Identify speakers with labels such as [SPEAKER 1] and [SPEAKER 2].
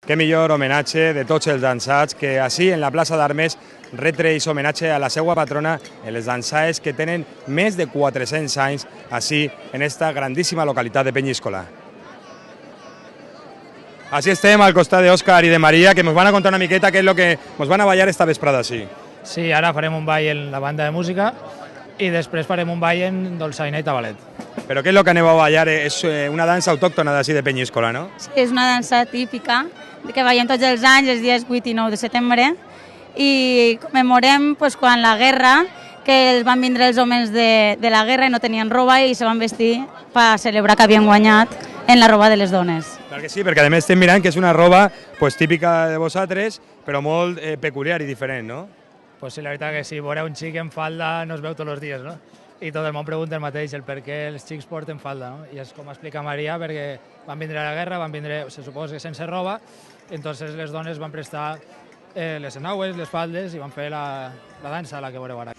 [SPEAKER 1] Què millor homenatge de tots els dansats que així en la plaça d'Armes retreix homenatge a la seva patrona, els dansaes que tenen més de 400 anys així en esta grandíssima localitat de Penyíscola. Així estem al costat d'Òscar i de Maria, que ens van a contar una miqueta què és el que ens van a ballar esta vesprada així.
[SPEAKER 2] Sí, ara farem un ball en la banda de música i després farem un ball en dolçaina i tabalet.
[SPEAKER 1] Però què és el que aneu a ballar? És una dansa autòctona d'ací de Penyíscola, no?
[SPEAKER 3] Sí, és una dansa típica que ballem tots els anys, els dies 8 i 9 de setembre, i commemorem quan la guerra, que van vindre els homes de la guerra i no tenien roba i se van vestir per celebrar que havien guanyat en la roba de les dones.
[SPEAKER 1] Clar que sí, perquè a més estem mirant que és una roba típica de vosaltres, però molt peculiar i diferent, no?
[SPEAKER 2] Pues sí, la veritat que sí, veure un xic en falda no es veu tots els dies, no? I tot el món pregunta el mateix, el per què els xics porten falda, no? I és com explica Maria, perquè van vindre a la guerra, van vindre, se suposa que sense roba, entonces les dones van prestar les enaues, les faldes i van fer la dansa, la que veureu ara.